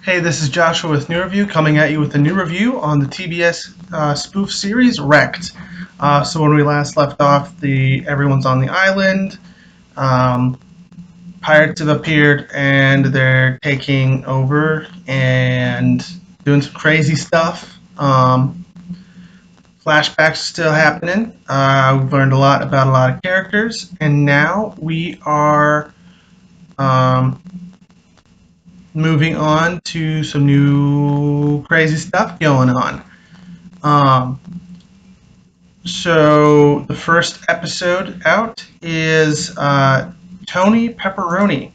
Hey, this is Joshua with New Review, coming at you with a new review on the TBS spoof series Wrecked. So when we last left off, the everyone's on the island. Um, Pirates have appeared and they're taking over and doing some crazy stuff. Flashbacks are still happening. We've learned a lot about a lot of characters, and now we are um, moving on to some new crazy stuff going on. Um, so the first episode out is Tony Pepperoni.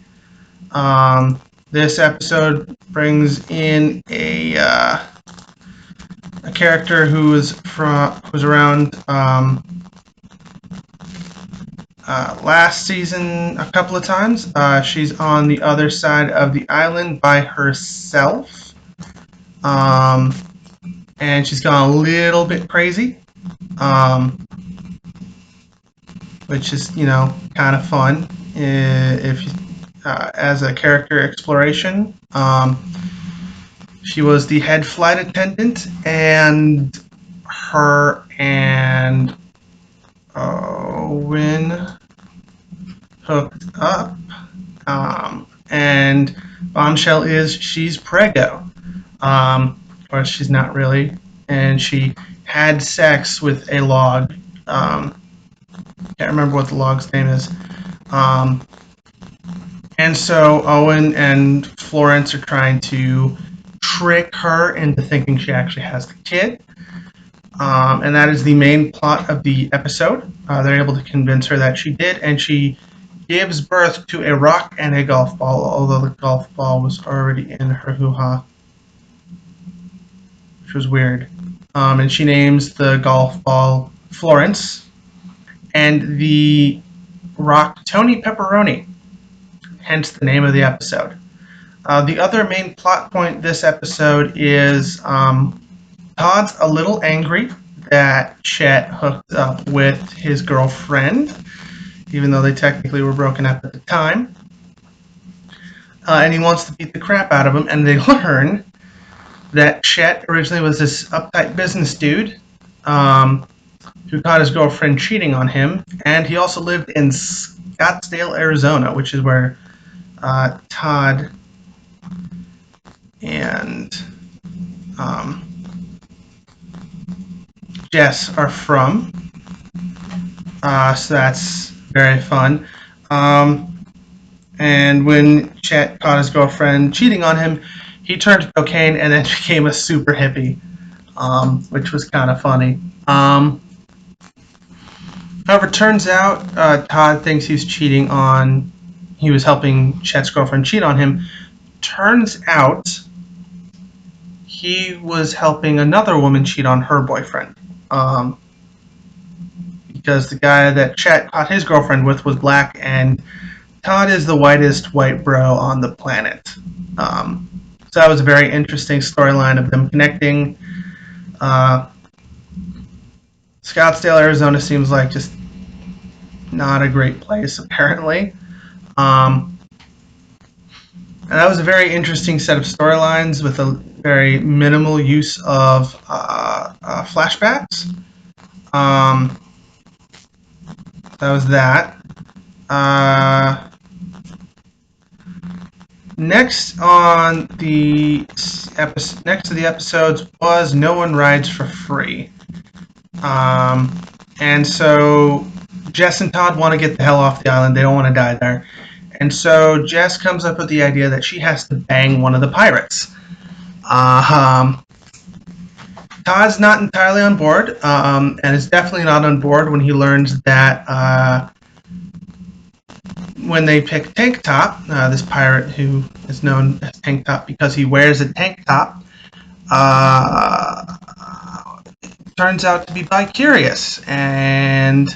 This episode brings in a character who's around last season a couple of times. She's on the other side of the island by herself. Um, and she's gone a little bit crazy, um, which is kind of fun if as a character exploration. She was the head flight attendant, and her and Owen hooked up. And bombshell is she's preggo. Of course, she's not really, and she had sex with a log. Can't remember what the log's name is. And so Owen and Florence are trying to trick her into thinking she actually has the kid. And that is the main plot of the episode. They're able to convince her that she did, and she gives birth to a rock and a golf ball, although the golf ball was already in her hoo-ha, which was weird. And she names the golf ball Florence, and the rock Tony Pepperoni, hence the name of the episode. The other main plot point this episode is Todd's a little angry that Chet hooked up with his girlfriend, even though they technically were broken up at the time. And he wants to beat the crap out of him, and they learn that Chet originally was this uptight business dude who caught his girlfriend cheating on him, and he also lived in Scottsdale, Arizona, which is where Todd and Jess are from. So that's very fun. And when Chet caught his girlfriend cheating on him, he turned to cocaine and then became a super hippie, which was kind of funny. However, turns out Todd thinks he was helping Chet's girlfriend cheat on him. Turns out he was helping another woman cheat on her boyfriend. Because the guy that Chet caught his girlfriend with was black, and Todd is the whitest white bro on the planet. So that was a very interesting storyline of them connecting. Scottsdale, Arizona seems like just not a great place, apparently. And that was a very interesting set of storylines with a very minimal use of flashbacks. That was that. Next to the episodes was No One Rides for Free. And so Jess and Todd want to get the hell off the island. They don't want to die there. And so Jess comes up with the idea that she has to bang one of the pirates. Todd's not entirely on board, and is definitely not on board when he learns that when they pick Tank Top, this pirate who is known as Tank Top because he wears a tank top, turns out to be bi-curious, and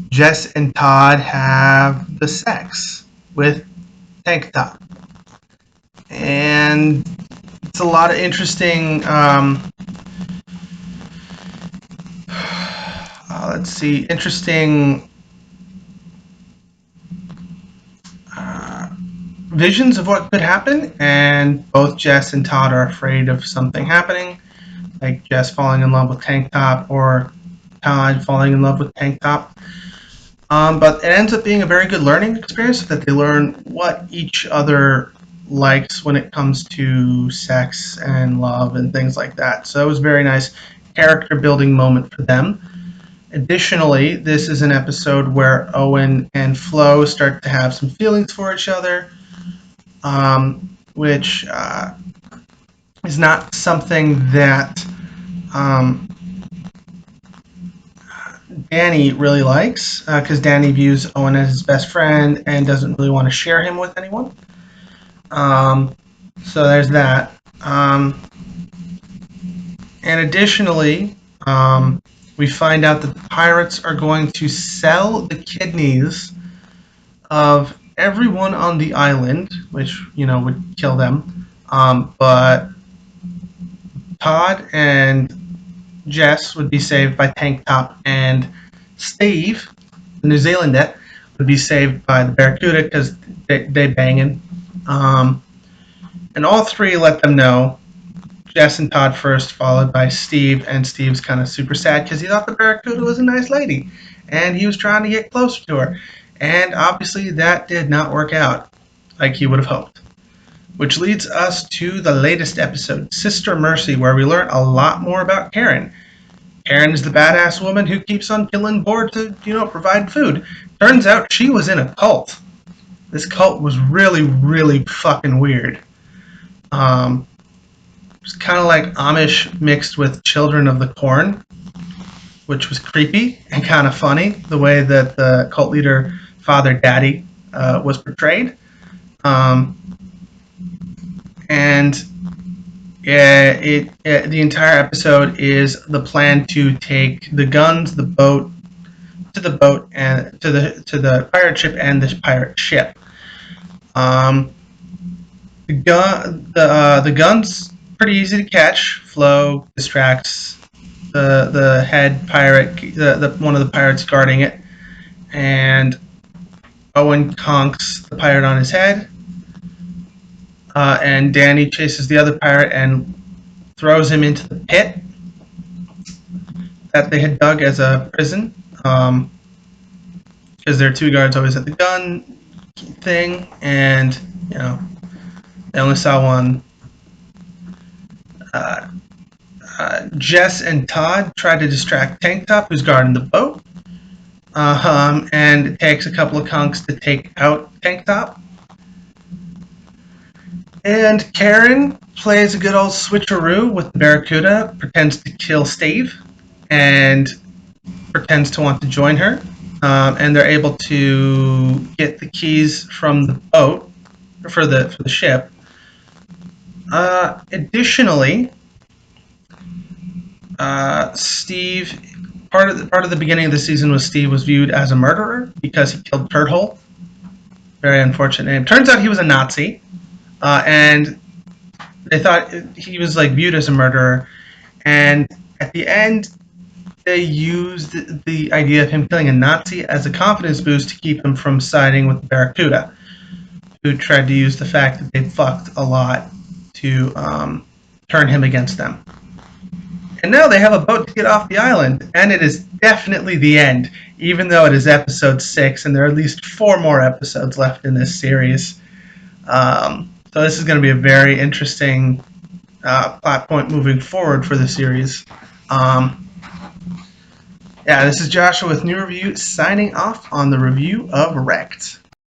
Jess and Todd have the sex with Tank Top. And it's a lot of interesting, interesting visions of what could happen, and both Jess and Todd are afraid of something happening, like Jess falling in love with Tank Top or Todd falling in love with Tank Top. But it ends up being a very good learning experience that they learn what each other likes when it comes to sex and love and things like that. So it was a very nice character building moment for them. Additionally, this is an episode where Owen and Flo start to have some feelings for each other, which is not something that um, Danny really likes, because Danny views Owen as his best friend and doesn't really want to share him with anyone. Um, so there's that. And additionally, we find out that the pirates are going to sell the kidneys of everyone on the island, which, would kill them. But Todd and Jess would be saved by Tank Top, and Steve, the New Zealander, would be saved by the Barracuda because they banging. And all three let them know. Jess and Todd first, followed by Steve, and Steve's kind of super sad because he thought the Barracuda was a nice lady, and he was trying to get closer to her. And obviously that did not work out like he would have hoped. Which leads us to the latest episode, Sister Mercy, where we learn a lot more about Karen. Karen is the badass woman who keeps on killing board to, provide food. Turns out she was in a cult. This cult was really, really fucking weird. It was kind of like Amish mixed with Children of the Corn, which was creepy and kind of funny, the way that the cult leader, Father Daddy, was portrayed. And yeah, the entire episode is the plan to take the guns, the boat, to the boat and to the pirate ship and the pirate ship. The guns pretty easy to catch. Flo distracts the head pirate, the one of the pirates guarding it, and Owen conks the pirate on his head. And Danny chases the other pirate and throws him into the pit that they had dug as a prison. Because there are two guards always at the gun thing, and they only saw one. Jess and Todd try to distract Tank Top, who's guarding the boat, and it takes a couple of conks to take out Tank Top. And Karen plays a good old switcheroo with the Barracuda, pretends to kill Steve, and pretends to want to join her. And they're able to get the keys from the boat for the ship. Additionally, Steve, part of the beginning of the season was Steve was viewed as a murderer because he killed Turtle. Very unfortunate name. Turns out he was a Nazi, and they thought he was viewed as a murderer. And at the end, they used the idea of him killing a Nazi as a confidence boost to keep him from siding with the Barracuda, who tried to use the fact that they fucked a lot to turn him against them. And now they have a boat to get off the island, and it is definitely the end, even though it is episode 6, and there are at least 4 more episodes left in this series. So this is going to be a very interesting plot point moving forward for the series. This is Joshua with New Review, signing off on the review of Wrecked.